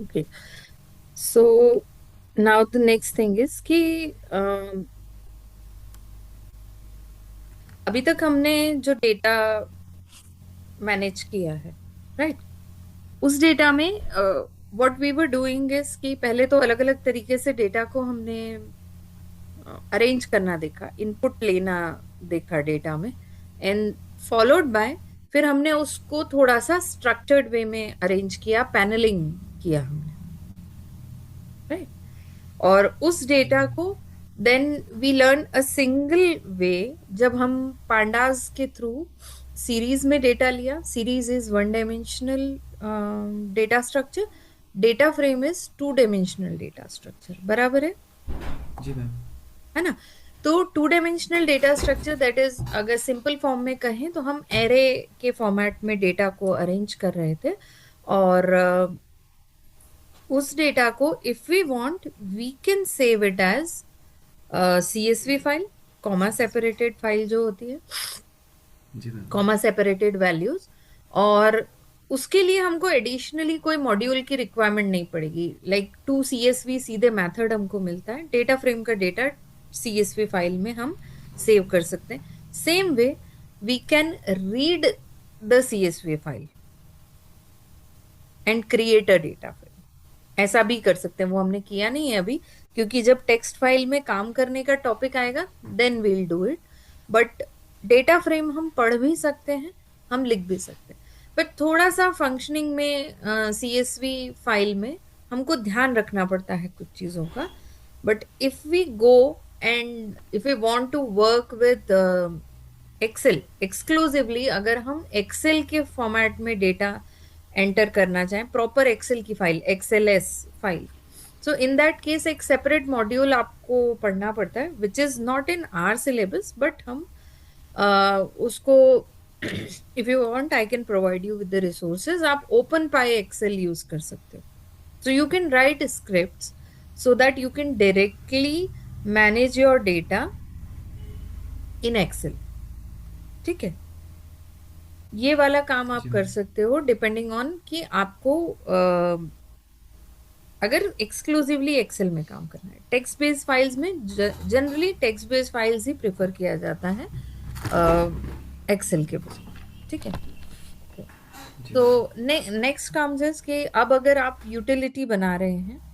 Okay, so now the next thing is कि अभी तक हमने जो डेटा मैनेज किया है, राइट, उस डेटा में what we were doing is कि पहले तो अलग अलग तरीके से डेटा को हमने अरेंज करना देखा, इनपुट लेना देखा डेटा में, एंड फॉलोड बाय फिर हमने उसको थोड़ा सा स्ट्रक्चर्ड वे में अरेंज किया, पैनलिंग किया हमने, राइट। और उस जी डेटा मैम। को then we learn a single way. जब हम पांडास के थ्रू सीरीज में डेटा लिया, series is one dimensional data structure, data frame is two dimensional data structure, बराबर जी मैम। है ना। तो two dimensional data structure that is, अगर सिंपल फॉर्म में कहें तो हम एरे के फॉर्मेट में डेटा को अरेंज कर रहे थे। और उस डेटा को if we want we can save it as CSV file, comma separated file जो होती है, जी मैम। Comma separated values. और उसके लिए हमको एडिशनली कोई मॉड्यूल की रिक्वायरमेंट नहीं पड़ेगी, लाइक टू CSV सीधे मेथड हमको मिलता है, डेटा फ्रेम का डेटा CSV फाइल में हम सेव कर सकते हैं। Same way we can read the CSV file and create a data frame, ऐसा भी कर सकते हैं। वो हमने किया नहीं है अभी, क्योंकि जब टेक्स्ट फाइल में काम करने का टॉपिक आएगा then we'll do it. But data frame हम पढ़ भी सकते हैं, हम लिख भी सकते हैं। बट थोड़ा सा फंक्शनिंग में CSV फाइल में हमको ध्यान रखना पड़ता है कुछ चीजों का। But if we go and if we want to work with Excel exclusively, अगर हम एक्सेल के फॉर्मेट में डेटा एंटर करना चाहें, प्रॉपर एक्सेल की file, XLS file, so in that case एक सेपरेट मॉड्यूल आपको पढ़ना पड़ता है which is not in our syllabus, but हम उसको if you want I can provide you with the resources. आप ओपन पाई एक्सेल यूज कर सकते हो, so you can write scripts so that you can directly manage your data in Excel, ठीक है। ये वाला काम आप जी कर मैम। सकते हो डिपेंडिंग ऑन कि आपको अगर एक्सक्लूसिवली एक्सेल में काम करना है। टेक्स्ट बेस्ड फाइल्स में जनरली टेक्स्ट बेस्ड फाइल्स ही प्रेफर किया जाता है एक्सेल के बजाय, ठीक है। जी तो मैम। नेक्स्ट कम्स इज कि अब अगर आप यूटिलिटी बना रहे हैं,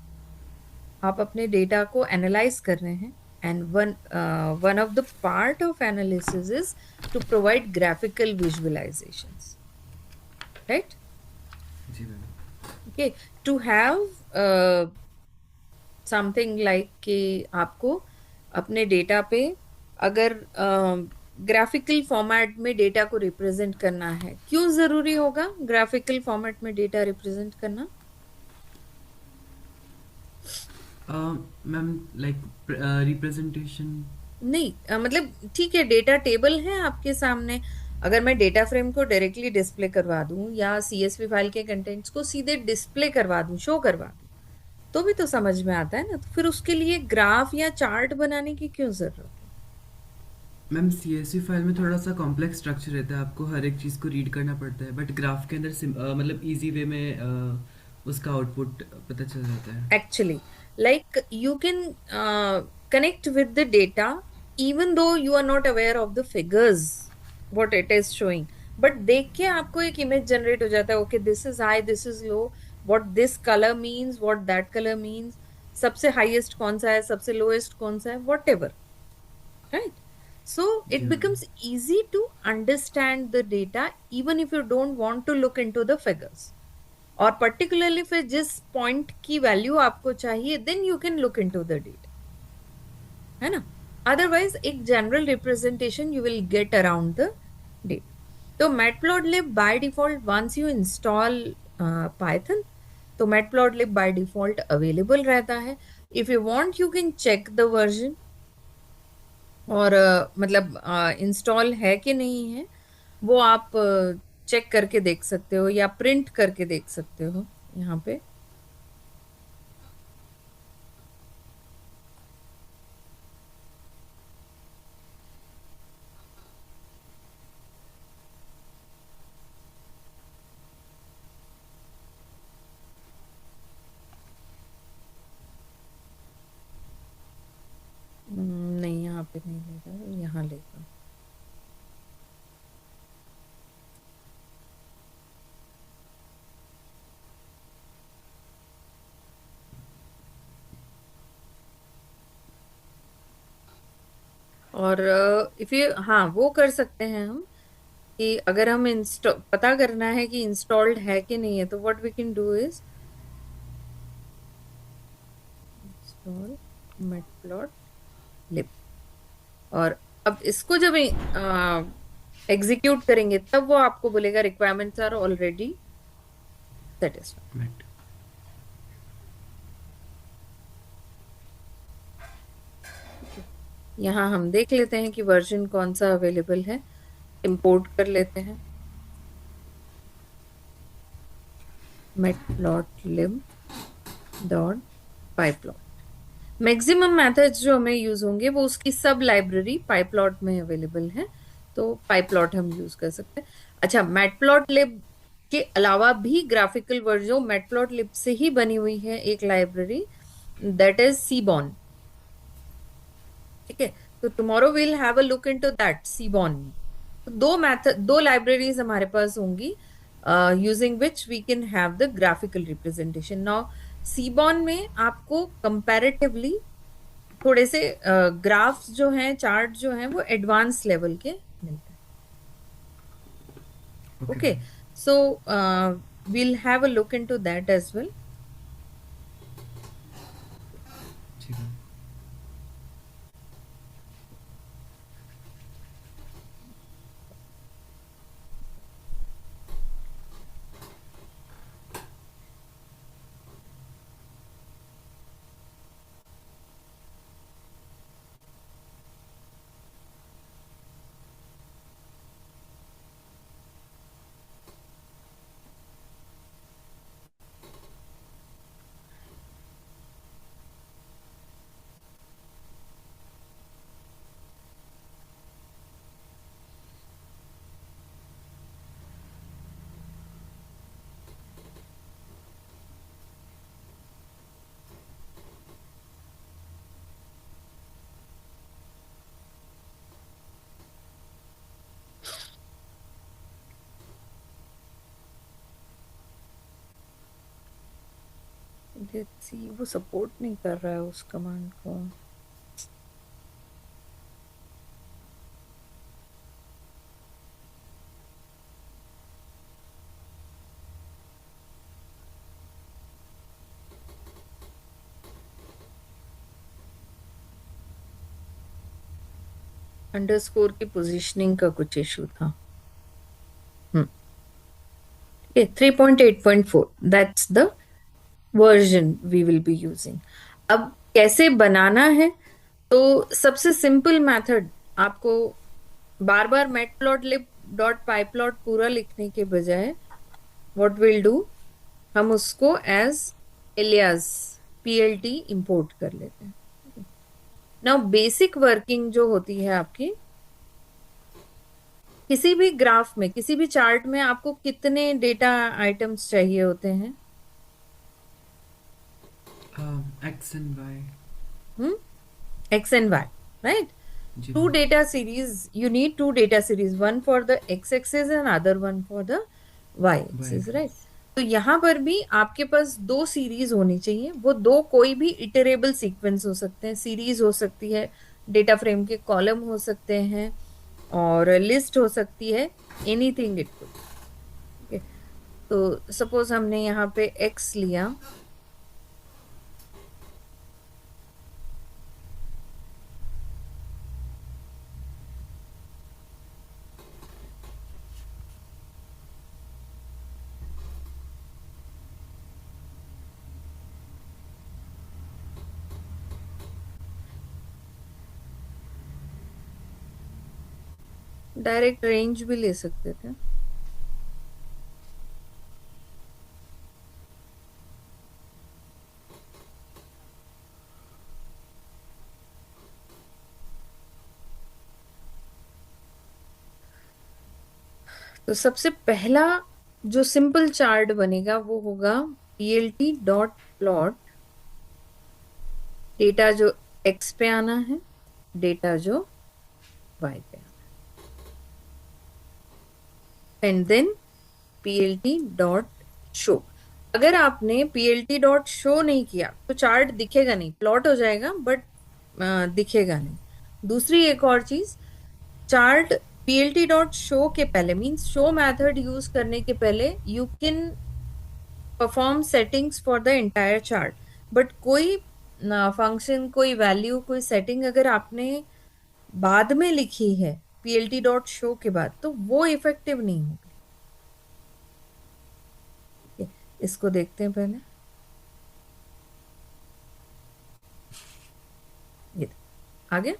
आप अपने डेटा को एनालाइज कर रहे हैं, and one of the part of analysis is to provide graphical visualisations, right. जी ma'am. Okay, to have something like कि आपको अपने डेटा पे अगर ग्राफिकल फॉर्मेट में डेटा को रिप्रेजेंट करना है, क्यों जरूरी होगा ग्राफिकल फॉर्मेट में डेटा रिप्रेजेंट करना? Ma'am like representation. नहीं मतलब ठीक है, डेटा टेबल है आपके सामने, अगर मैं डेटा फ्रेम को डायरेक्टली डिस्प्ले करवा दूं या CSV फाइल के कंटेंट्स को सीधे डिस्प्ले करवा दूं, शो करवा दूं, तो भी तो समझ में आता है ना। तो फिर उसके लिए ग्राफ या चार्ट बनाने की क्यों जरूरत है? मैम CSV फाइल में थोड़ा सा कॉम्प्लेक्स स्ट्रक्चर रहता है, आपको हर एक चीज़ को रीड करना पड़ता है, बट ग्राफ के अंदर मतलब इजी वे में उसका आउटपुट पता चल जाता है। Actually, like you can connect with the data even though you are not aware of the figures what it is showing, but देख के आपको एक इमेज जनरेट हो जाता है, okay this is high, this is low, what this colour means, what that colour means, सबसे highest कौन सा है, सबसे लोएस्ट कौन सा है, वॉट एवर, राइट। So जी it ma'am. becomes easy to understand the data even if you don't want to look into the figures, और पर्टिकुलरली फिर जिस पॉइंट की वैल्यू आपको चाहिए then you can look into the data, है ना। Otherwise एक general representation you will get around the data. तो matplotlib by default once you install Python, तो मैटप्लॉटलिब बाय डिफॉल्ट अवेलेबल रहता है। If you want you can check the version, और मतलब install है कि नहीं है वो आप चेक करके देख सकते हो या प्रिंट करके देख सकते हो यहाँ पे। और इफ यू, हाँ वो कर सकते हैं हम, कि अगर हम इंस्टॉल पता करना है कि इंस्टॉल्ड है कि नहीं है, तो what we can do is install matplot, और अब इसको जब एग्जीक्यूट करेंगे तब वो आपको बोलेगा रिक्वायरमेंट्स आर ऑलरेडी सेटिस्फाइड। मैट। यहाँ हम देख लेते हैं कि वर्जन कौन सा अवेलेबल है, इंपोर्ट कर लेते हैं matplotlib dot pyplot। Maximum methods जो हमें यूज होंगे वो उसकी सब लाइब्रेरी पाइप्लॉट में अवेलेबल है, तो पाइप्लॉट हम यूज कर सकते हैं। अच्छा, मैटप्लॉटलिब के अलावा भी ग्राफिकल वर्जन मैटप्लॉटलिब से ही बनी हुई है एक लाइब्रेरी, दैट इज सीबॉन। ठीक है, तो tomorrow we'll have a look into that seaborn. दो मेथड, दो लाइब्रेरीज हमारे पास होंगी using which we can have the graphical representation. Now seaborn में आपको कंपैरेटिवली थोड़े से ग्राफ्स जो हैं, चार्ट जो हैं, वो एडवांस लेवल के मिलते हैं। Okay okay, ma'am. So we'll have a look into that as well. ठीक है। Let's see, वो सपोर्ट नहीं कर रहा है उस कमांड को। अंडरस्कोर की पोजीशनिंग का कुछ इशू था। Hmm, 3.8.4, that's the version we will be using. अब कैसे बनाना है, तो सबसे सिंपल मेथड, आपको बार बार मैटप्लॉटलिब डॉट पाइप्लॉट पूरा लिखने के बजाय व्हाट विल डू, हम उसको एज एलियास पीएलटी इंपोर्ट कर लेते हैं। नाउ बेसिक वर्किंग जो होती है आपकी, किसी भी ग्राफ में, किसी भी चार्ट में आपको कितने डेटा आइटम्स चाहिए होते हैं? X and Y. Hmm, X and Y, right? जी Two ma'am. data series, you need two data series, one for the x-axis and other one for the Y y-axis, right? Axis. तो यहाँ पर भी आपके पास दो सीरीज होनी चाहिए। वो दो कोई भी इटरेबल सीक्वेंस हो सकते हैं, सीरीज हो सकती है, डेटा फ्रेम के कॉलम हो सकते हैं, और लिस्ट हो सकती है, एनीथिंग इट कुड। तो सपोज हमने यहाँ पे x लिया, डायरेक्ट रेंज भी ले सकते थे। तो सबसे पहला जो सिंपल चार्ट बनेगा वो होगा पीएलटी डॉट प्लॉट, डेटा जो एक्स पे आना है, डेटा जो वाई पे आना है, and then PLT dot show. अगर आपने पीएलटी डॉट शो नहीं किया तो चार्ट दिखेगा नहीं, प्लॉट हो जाएगा बट दिखेगा नहीं। दूसरी एक और चीज, चार्ट पीएलटी डॉट शो के पहले, मींस शो मेथड यूज करने के पहले you can perform settings for the entire chart, but कोई फंक्शन, कोई वैल्यू, कोई सेटिंग अगर आपने बाद में लिखी है पीएलटी डॉट शो के बाद, तो वो इफेक्टिव नहीं होगी। ठीक है, इसको देखते हैं पहले। ये आगे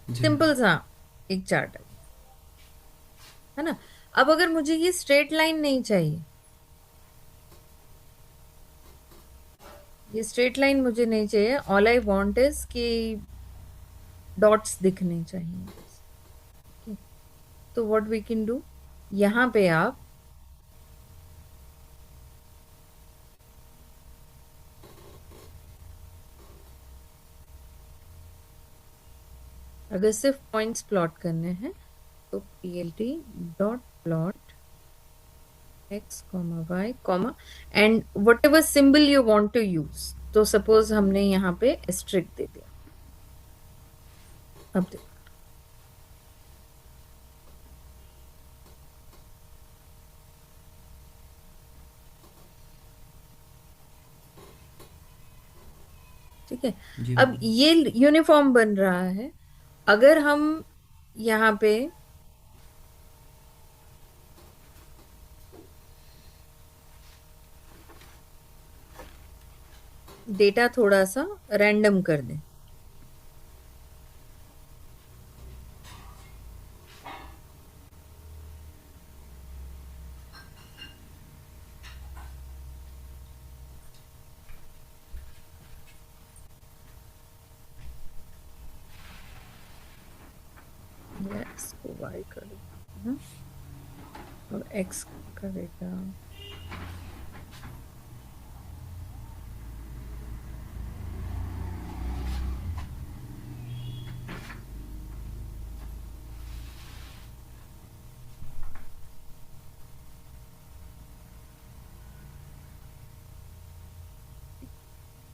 जी सिंपल मैम। सा एक चार्ट है ना। अब अगर मुझे ये स्ट्रेट लाइन नहीं चाहिए, ये स्ट्रेट लाइन मुझे नहीं चाहिए, ऑल आई वांट इज कि डॉट्स दिखने चाहिए बस। Okay, तो व्हाट वी कैन डू, यहाँ पे आप अगर सिर्फ पॉइंट्स प्लॉट करने हैं तो plt dot plot X comma Y comma and whatever symbol you want to use. तो सपोज हमने यहाँ पे एस्ट्रिक दे दिया। अब देखो, ठीक है, जी अब मैम। ये यूनिफॉर्म बन रहा है। अगर हम यहाँ पे डेटा थोड़ा सा रैंडम कर दें, या इसको वाई कर देते हैं और एक्स करेगा।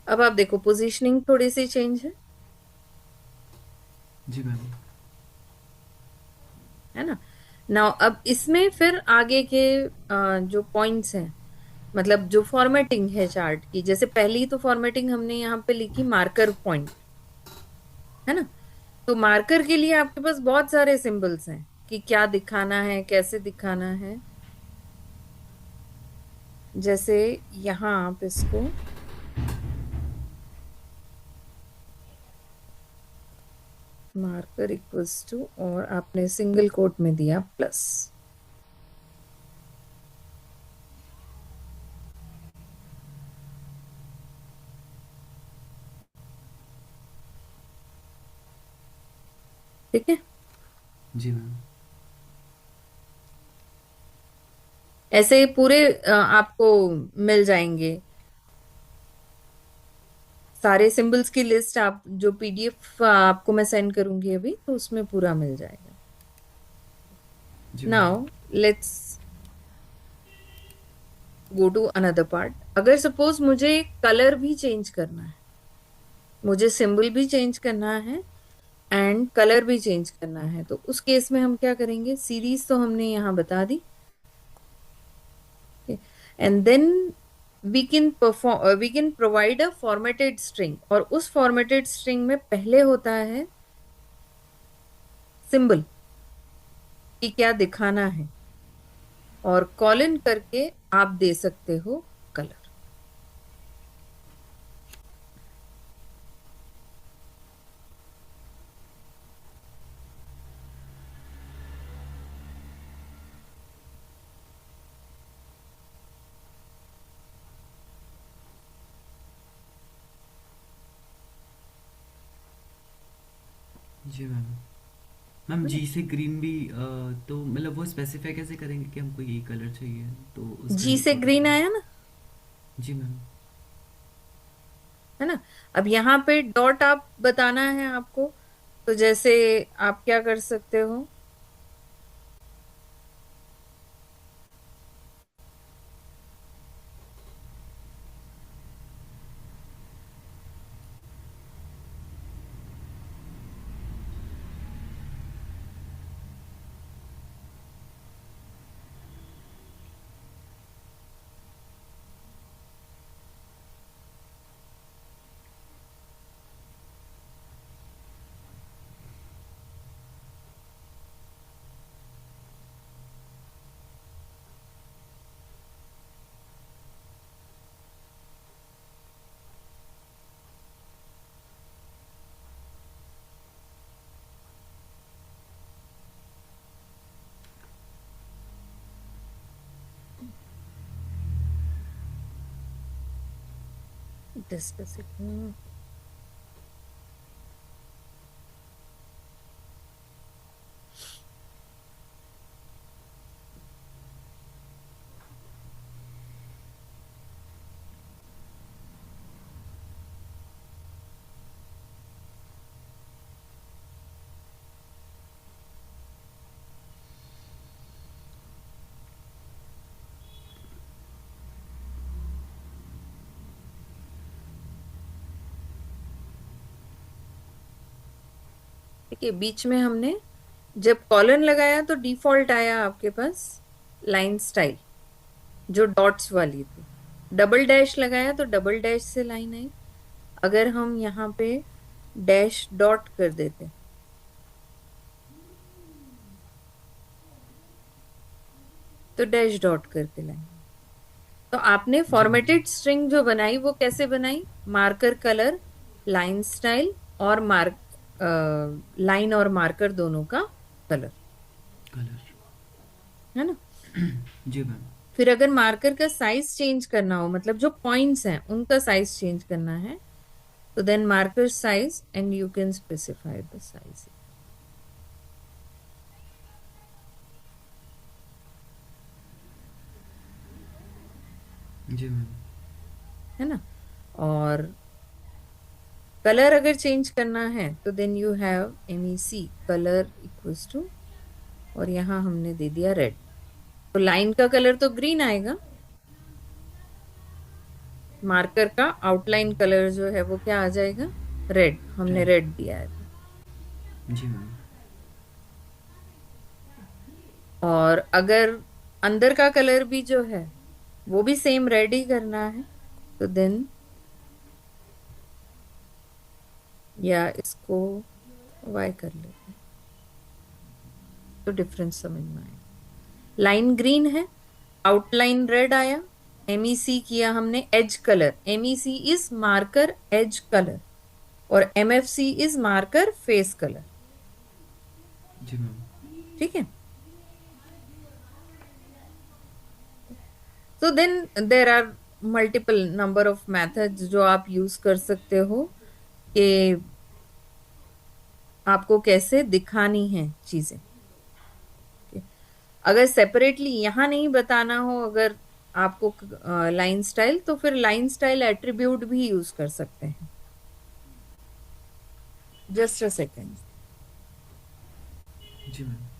अब आप देखो पोजीशनिंग थोड़ी सी चेंज जी मैम। है ना। नाउ अब इसमें फिर आगे के जो पॉइंट्स हैं, मतलब जो फॉर्मेटिंग है चार्ट की, जैसे पहली तो फॉर्मेटिंग हमने यहाँ पे लिखी मार्कर पॉइंट, है ना। तो मार्कर के लिए आपके पास बहुत सारे सिंबल्स हैं कि क्या दिखाना है, कैसे दिखाना है। जैसे यहाँ आप इसको मार्कर इक्वल्स टू और आपने सिंगल कोट में दिया प्लस। ठीक है, जी मैम। ऐसे ही पूरे आपको मिल जाएंगे सारे सिंबल्स की लिस्ट। आप जो पीडीएफ आपको मैं सेंड करूंगी अभी, तो उसमें पूरा मिल जाएगा। जी ma'am. Now let's go to another part. अगर सपोज मुझे कलर भी चेंज करना है, मुझे सिंबल भी चेंज करना है एंड कलर भी चेंज करना है, तो उस केस में हम क्या करेंगे, सीरीज तो हमने यहाँ बता दी, and then we can provide a formatted string, और उस फॉर्मेटेड स्ट्रिंग में पहले होता है सिंबल कि क्या दिखाना है, और कॉलन करके आप दे सकते हो कलर। जी मैम। मैम जी से ग्रीन भी तो मतलब वो स्पेसिफाई कैसे करेंगे कि हमको ये कलर चाहिए, तो उसका जी ये से ग्रीन प्रोटोकॉल। आया ना, जी मैम। है ना। अब यहाँ पे डॉट आप बताना है आपको, तो जैसे आप क्या कर सकते हो, Just a second. ठीक है, बीच में हमने जब कॉलन लगाया तो डिफॉल्ट आया आपके पास लाइन स्टाइल, जो डॉट्स वाली थी। डबल डैश लगाया तो डबल डैश से लाइन आई। अगर हम यहाँ पे डैश डॉट कर देते तो डैश डॉट करके लाइन। तो आपने जी मैम। फॉर्मेटेड स्ट्रिंग जो बनाई वो कैसे बनाई? मार्कर कलर, लाइन स्टाइल और मार्क, लाइन और मार्कर दोनों का कलर, कलर। है ना। जी मैम। फिर अगर मार्कर का साइज चेंज करना हो, मतलब जो पॉइंट्स हैं उनका साइज चेंज करना है, तो then marker size and you can specify the size, जी मैम। है ना। और कलर अगर चेंज करना है तो then you have MEC colour equals to, और यहाँ हमने दे दिया रेड। तो लाइन का कलर तो ग्रीन आएगा, मार्कर का आउटलाइन कलर जो है वो क्या आ जाएगा? रेड। हमने रेड। रेड दिया है। जी मैम। और अगर अंदर का कलर भी जो है वो भी सेम रेड ही करना है, तो देन, या इसको वाई कर लेते हैं तो डिफरेंस समझ में आएगा। लाइन ग्रीन है, आउटलाइन रेड आया, MEC किया हमने edge colour. MEC is marker edge colour और MFC is marker face colour. जी मैम। ठीक है। तो then there are multiple number of methods जो आप यूज कर सकते हो कि आपको कैसे दिखानी है चीजें। अगर सेपरेटली यहाँ नहीं बताना हो, अगर आपको लाइन स्टाइल, तो फिर लाइन स्टाइल एट्रीब्यूट भी यूज कर सकते हैं। Just a second. जी मैम।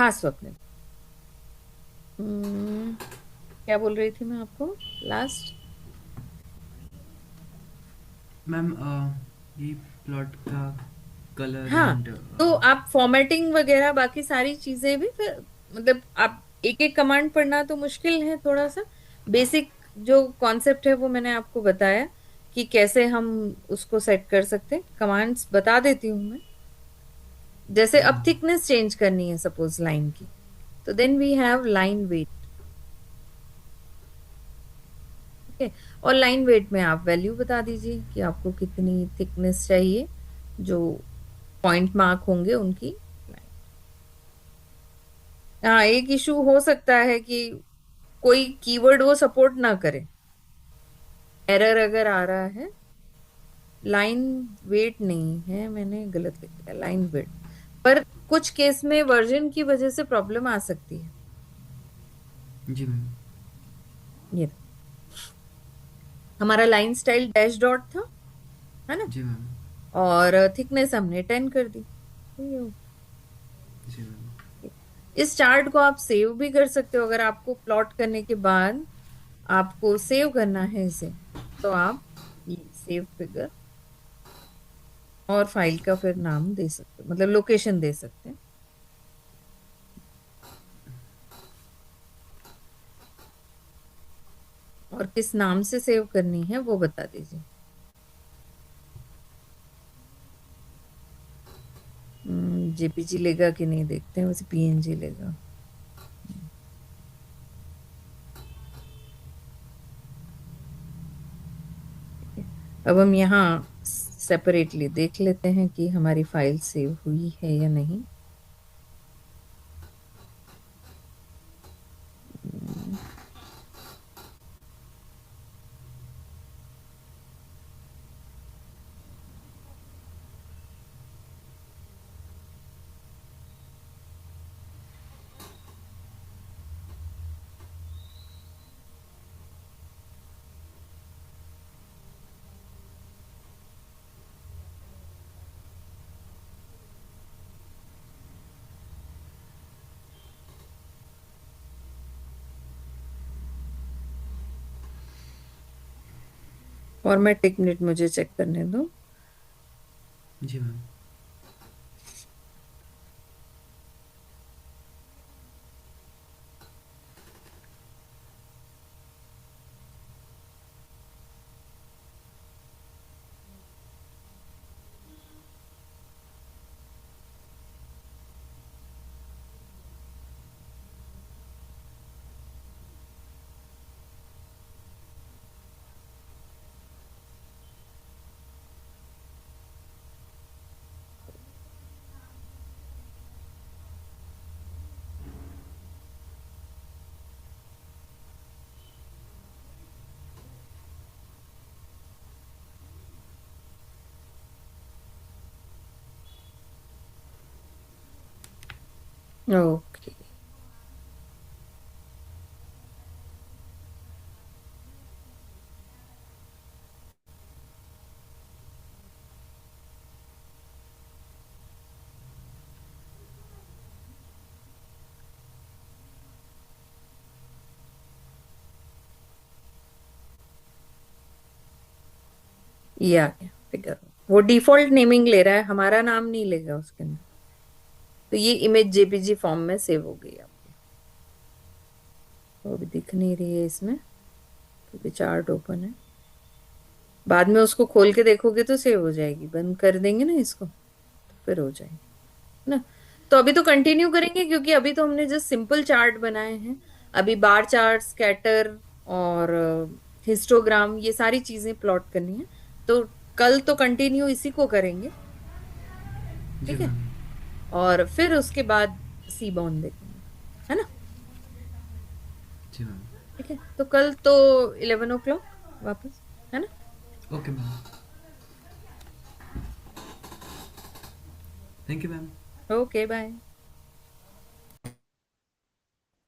हाँ स्वप्निल। क्या बोल रही थी मैं आपको लास्ट? मैम ये प्लॉट का कलर हाँ, एंड तो आप फॉर्मेटिंग वगैरह बाकी सारी चीजें भी फिर, मतलब आप एक एक कमांड पढ़ना तो मुश्किल है थोड़ा सा। बेसिक जो कॉन्सेप्ट है वो मैंने आपको बताया कि कैसे हम उसको सेट कर सकते हैं। कमांड्स बता देती हूँ मैं। जैसे जी अब थिकनेस चेंज करनी है सपोज लाइन की, तो then we have line weight. ठीक है, और लाइन वेट में आप वैल्यू बता दीजिए कि आपको कितनी थिकनेस चाहिए, जो पॉइंट मार्क होंगे उनकी। हाँ, एक इशू हो सकता है कि कोई कीवर्ड वो सपोर्ट ना करे, एरर अगर आ रहा है। लाइन वेट नहीं है, मैंने गलत लिख दिया, लाइन वेट। पर कुछ केस में वर्जन की वजह से प्रॉब्लम आ सकती है। जी मैम। ये हमारा लाइन स्टाइल डैश डॉट था, है ना? जी मैम। और थिकनेस हमने 10 कर दी। ये हो जी मैम। गया। इस चार्ट को आप सेव भी कर सकते हो, अगर आपको प्लॉट करने के बाद आपको सेव करना है इसे, तो आप ये सेव फिगर और फाइल का फिर नाम दे सकते हो, मतलब लोकेशन दे सकते हैं। और किस नाम से सेव करनी है वो बता दीजिए। जेपीजी लेगा कि नहीं देखते हैं, वैसे पीएनजी लेगा। ठीक है, अब हम यहाँ सेपरेटली देख लेते हैं कि हमारी फाइल सेव हुई है या नहीं। फॉर्मेट एक मिनट मुझे चेक करने दो। जी मैम। ओके। ये आ गया फिगर। वो डिफॉल्ट नेमिंग ले रहा है, हमारा नाम नहीं लेगा उसके अंदर। तो ये इमेज जेपीजी फॉर्म में सेव हो गई आपकी। वो अभी दिख नहीं रही है इसमें क्योंकि चार्ट ओपन है। बाद में उसको खोल के देखोगे तो सेव हो जाएगी, बंद कर देंगे ना इसको तो फिर हो जाएगी, है ना? तो अभी तो कंटिन्यू करेंगे क्योंकि अभी तो हमने जस्ट सिंपल चार्ट बनाए हैं। अभी बार चार्ट, स्कैटर और हिस्टोग्राम, ये सारी चीजें प्लॉट करनी है। तो कल तो कंटिन्यू इसी को करेंगे। जी ठीक है, मैम। और फिर उसके बाद सी बॉन्ड देखेंगे, है ना? जी मैम। ठीक है, तो कल तो 11 o'clock वापस, है ना? Okay ma'am. Thank you ma'am. Okay bye.